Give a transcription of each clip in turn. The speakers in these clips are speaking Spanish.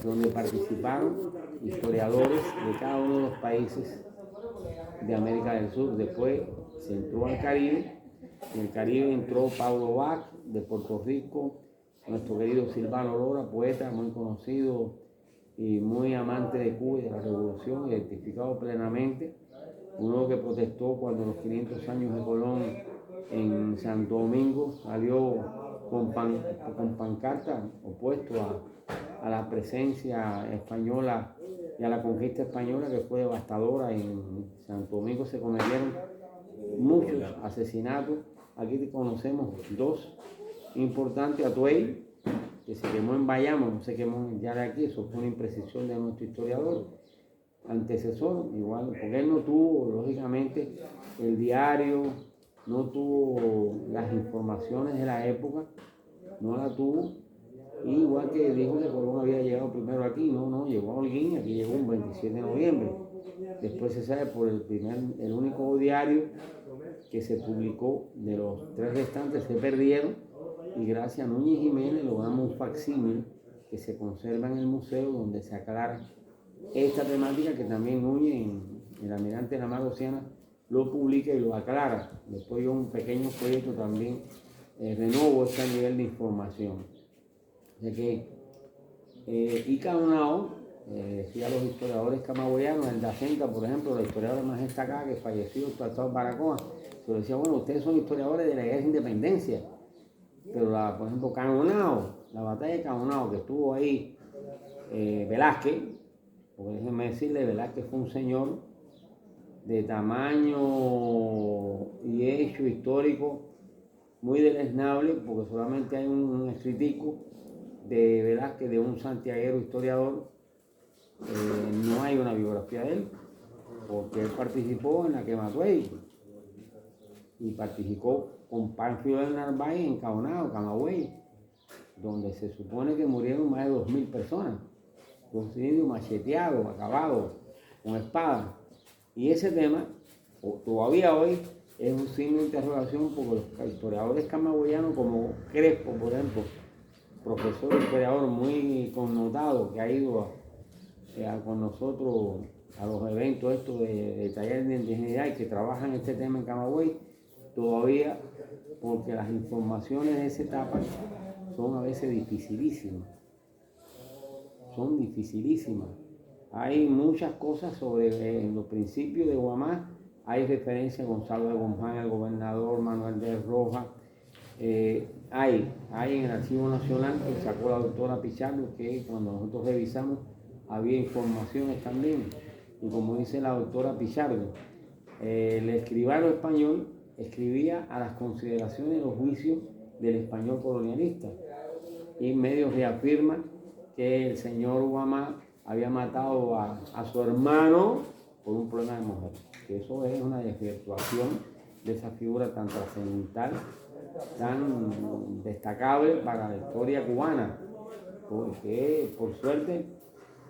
donde participaron historiadores de cada uno de los países de América del Sur. Después se entró al Caribe. En el Caribe entró Pablo Bach de Puerto Rico, nuestro querido Silvano Lora, poeta muy conocido y muy amante de Cuba y de la revolución, identificado plenamente, uno que protestó cuando los 500 años de Colón en Santo Domingo salió con pancarta opuesto a la presencia española y a la conquista española, que fue devastadora. En Santo Domingo se cometieron muchos asesinatos. Aquí conocemos dos importantes: Atuey, que se quemó en Bayamo, no se quemó en Yaraquí. Eso fue una imprecisión de nuestro historiador antecesor, igual, porque él no tuvo, lógicamente, el diario, no tuvo las informaciones de la época, no la tuvo. Y igual que dijo que Colón había llegado primero aquí, no, llegó a Holguín, aquí llegó un 27 de noviembre. Después se sabe por el único diario que se publicó, de los tres restantes se perdieron, y gracias a Núñez Jiménez logramos un facsímil que se conserva en el museo, donde se aclara esta temática, que también Núñez en el Almirante de la Mar Oceana lo publica y lo aclara. Después yo un pequeño proyecto también renovo este nivel de información. De que Icaonao, decía los historiadores camagüeyanos, el Dacenta, por ejemplo, la historiadora más destacada que falleció, el Tratado Baracoa, se lo decía: bueno, ustedes son historiadores de la guerra de independencia, pero por ejemplo, Caonao, la batalla de Caonao, que estuvo ahí Velázquez, porque déjenme decirle, Velázquez fue un señor de tamaño y hecho histórico muy deleznable, porque solamente hay un escritico de Velázquez, de un santiaguero historiador. No hay una biografía de él, porque él participó en la quema de Atuey y participó con Pánfilo de Narváez en Caonao, Camagüey, donde se supone que murieron más de 2.000 personas, los indios macheteados, acabados, con espadas. Y ese tema, todavía hoy, es un signo de interrogación, porque los historiadores camagüeyanos, como Crespo, por ejemplo, profesor historiador muy connotado, que ha ido con nosotros a los eventos estos de taller de indigeneidad y que trabajan este tema en Camagüey, todavía, porque las informaciones de esa etapa son a veces dificilísimas. Son dificilísimas. Hay muchas cosas sobre los principios de Guamá. Hay referencia a Gonzalo de Guzmán, el gobernador Manuel de Rojas. Hay en el Archivo Nacional, que sacó la doctora Pichardo, que cuando nosotros revisamos había informaciones también. Y como dice la doctora Pichardo, el escribano español escribía a las consideraciones de los juicios del español colonialista, y medios reafirman que el señor Guamá había matado a su hermano por un problema de mujer. Que eso es una desvirtuación de esa figura tan trascendental, tan destacable para la historia cubana, porque por suerte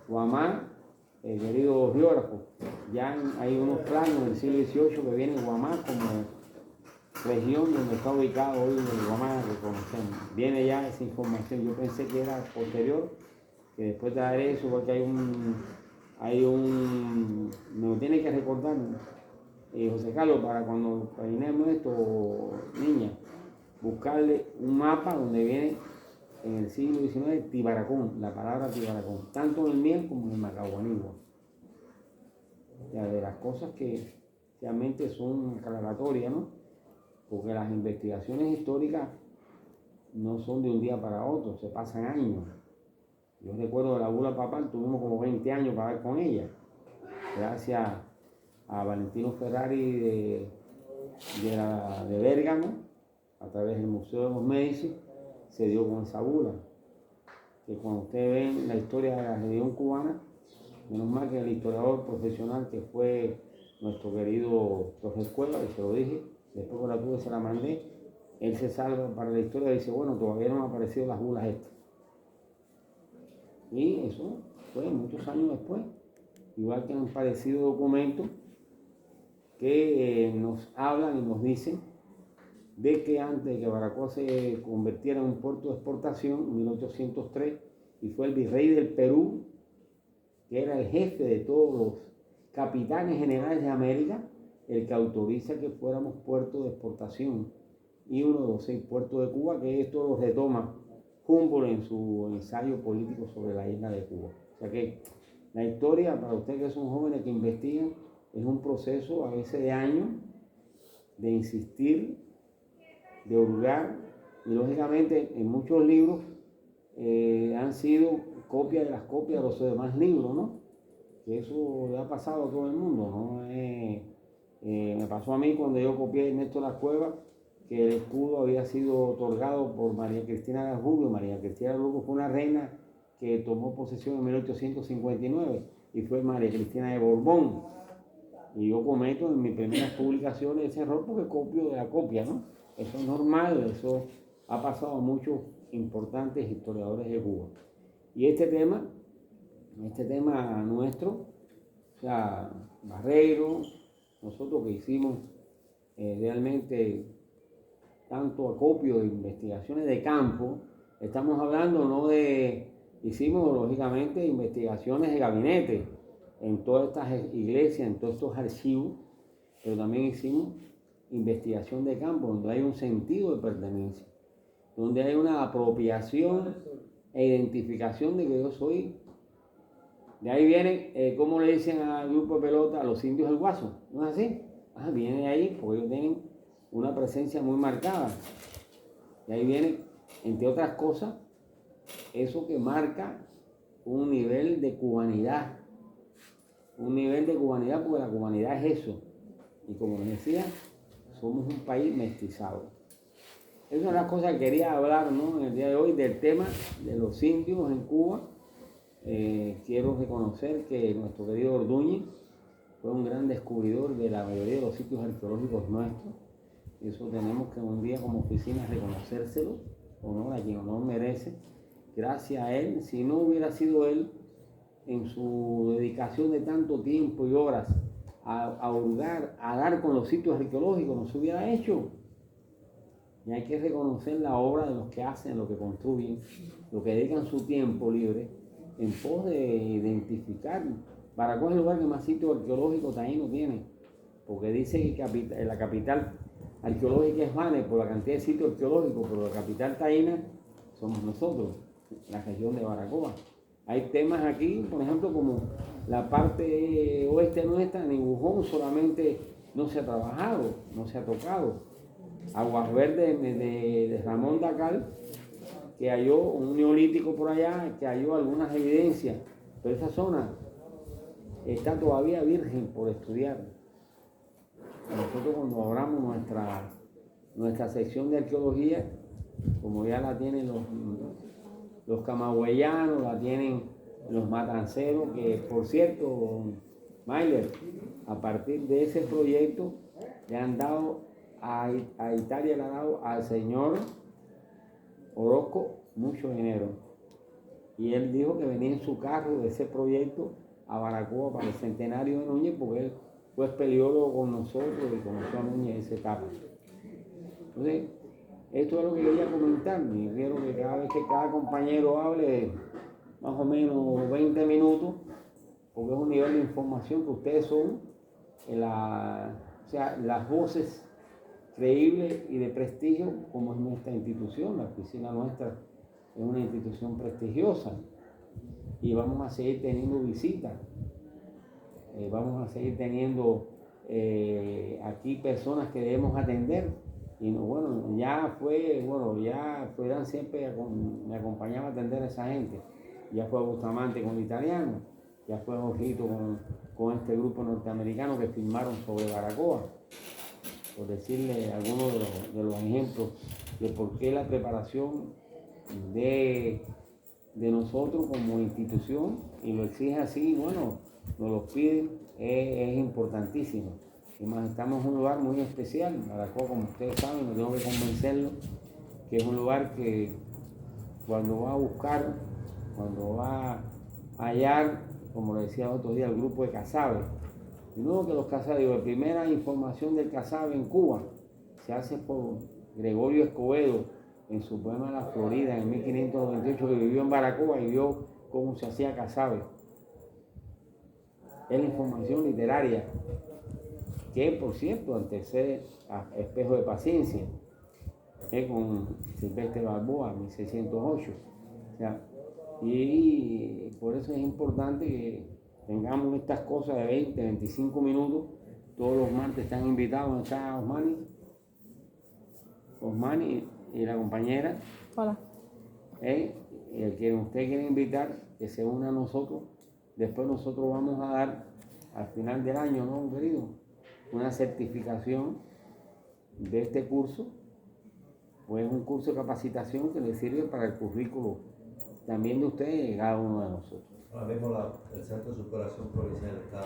Guamá, el querido geógrafo, ya hay unos planos del siglo XVIII que vienen Guamá como región donde está ubicado hoy el Guamá que conocemos. Viene ya esa información. Yo pensé que era posterior, que después de dar eso, porque hay un, me lo tiene que recordar José Carlos, para cuando terminemos esto, niña, buscarle un mapa donde viene en el siglo XIX Tibaracón, la palabra Tibaracón, tanto en el Miel como en el Macahuanigua. De las cosas que realmente son aclaratorias, ¿no? Porque las investigaciones históricas no son de un día para otro, se pasan años. Yo recuerdo de la bula papal, tuvimos como 20 años para ver con ella, gracias a Valentino Ferrari de Bérgamo, a través del Museo de los Médici, se dio con esa bula. Que cuando ustedes ven la historia de la religión cubana, menos mal que el historiador profesional que fue nuestro querido Torres Cueva, que se lo dije, después que la tuve se la mandé, él se salva para la historia y dice: bueno, todavía no han aparecido las bulas estas. Y eso fue muchos años después, igual que han aparecido documentos que nos hablan y nos dicen de que antes de que Baracoa se convirtiera en un puerto de exportación, en 1803, y fue el virrey del Perú, que era el jefe de todos los capitanes generales de América, el que autoriza que fuéramos puerto de exportación y uno de los 6 puertos de Cuba, que esto lo retoma Humboldt en su ensayo político sobre la isla de Cuba. O sea que la historia, para ustedes que son jóvenes que investigan, es un proceso a veces de años, de insistir, de hurgar, y lógicamente en muchos libros han sido copias de las copias de los demás libros, ¿no? Que eso le ha pasado a todo el mundo, ¿no? Me pasó a mí cuando yo copié Ernesto Las Cuevas, que el escudo había sido otorgado por María Cristina de Rubio. María Cristina de Rubio fue una reina que tomó posesión en 1859 y fue María Cristina de Borbón. Y yo cometo en mis primeras publicaciones ese error porque copio de la copia, ¿no? Eso es normal, eso ha pasado a muchos importantes historiadores de Cuba. Y este tema nuestro, o sea, Barreiro, nosotros que hicimos realmente tanto acopio de investigaciones de campo, estamos hablando no de, hicimos lógicamente investigaciones de gabinete en todas estas iglesias, en todos estos archivos, pero también hicimos investigación de campo, donde hay un sentido de pertenencia, donde hay una apropiación e identificación de que yo soy. De ahí viene, ¿cómo le dicen al grupo de pelota? A los indios del Guaso, ¿no es así? Viene de ahí porque ellos tienen una presencia muy marcada. De ahí viene, entre otras cosas, eso que marca un nivel de cubanidad. Un nivel de cubanidad, porque la cubanidad es eso. Y como les decía, somos un país mestizado. Esa es una de las cosas que quería hablar, ¿no? En el día de hoy, del tema de los indios en Cuba. Quiero reconocer que nuestro querido Ordóñez fue un gran descubridor de la mayoría de los sitios arqueológicos nuestros. Eso tenemos que un día como oficina reconocérselo, honor a quien honor merece. Gracias a él, si no hubiera sido él, en su dedicación de tanto tiempo y horas a hurgar, a dar con los sitios arqueológicos, no se hubiera hecho. Y hay que reconocer la obra de los que hacen, los que construyen, los que dedican su tiempo libre en pos de identificar. Baracoa es el lugar que más sitios arqueológicos taínos tiene, porque dice que la capital arqueológica es Mane por la cantidad de sitios arqueológicos, pero la capital taína somos nosotros, la región de Baracoa. Hay temas aquí, por ejemplo, como la parte oeste nuestra, en Ibujón solamente no se ha trabajado, no se ha tocado. Aguas Verdes de Ramón Dacal, que halló un neolítico por allá, que halló algunas evidencias, pero esa zona está todavía virgen por estudiar. Nosotros cuando abramos nuestra sección de arqueología, como ya la tienen los camagüeyanos, la tienen los matanceros, que por cierto, Mayler, a partir de ese proyecto le han dado a Italia, le ha dado al señor Orozco mucho dinero. Y él dijo que venía en su carro de ese proyecto a Baracoa para el centenario de Núñez, porque él fue espeleólogo con nosotros y conoció a Núñez en esa etapa. Entonces, esto es lo que quería comentar. Y quiero que cada vez que cada compañero hable más o menos 20 minutos, porque es un nivel de información que ustedes son, las voces creíbles y de prestigio, como es nuestra institución. La oficina nuestra es una institución prestigiosa y vamos a seguir teniendo visitas. Vamos a seguir teniendo aquí personas que debemos atender. Y ya Froilán siempre me acompañaba a atender a esa gente. Ya fue Bustamante con el italiano, ya fue Ojito con este grupo norteamericano que firmaron sobre Baracoa, por decirle algunos de los ejemplos de por qué la preparación de nosotros como institución, y lo exige así, nos lo piden, es importantísimo. Y más, estamos en un lugar muy especial. Baracoa, como ustedes saben, no tengo que convencerlo, que es un lugar que cuando va a buscar, cuando va a hallar, como le decía el otro día, el grupo de Casabe. Y luego que los Casabe, la primera información del Casabe en Cuba se hace por Gregorio Escobedo en su poema La Florida, en 1528, que vivió en Baracoa y vio cómo se hacía casabe. Es la información literaria, que por cierto antecede a Espejo de Paciencia, con Silvestre Balboa, 1608. O sea, y por eso es importante que tengamos estas cosas de 20, 25 minutos. Todos los martes están invitados. Está Osmani y la compañera. Hola. Y el que usted quiere invitar, que se una a nosotros. Después nosotros vamos a dar, al final del año, ¿no, querido? Una certificación de este curso. Pues un curso de capacitación que le sirve para el currículo también de ustedes y de cada uno de nosotros. Ahora mismo el Centro de Superación Provincial está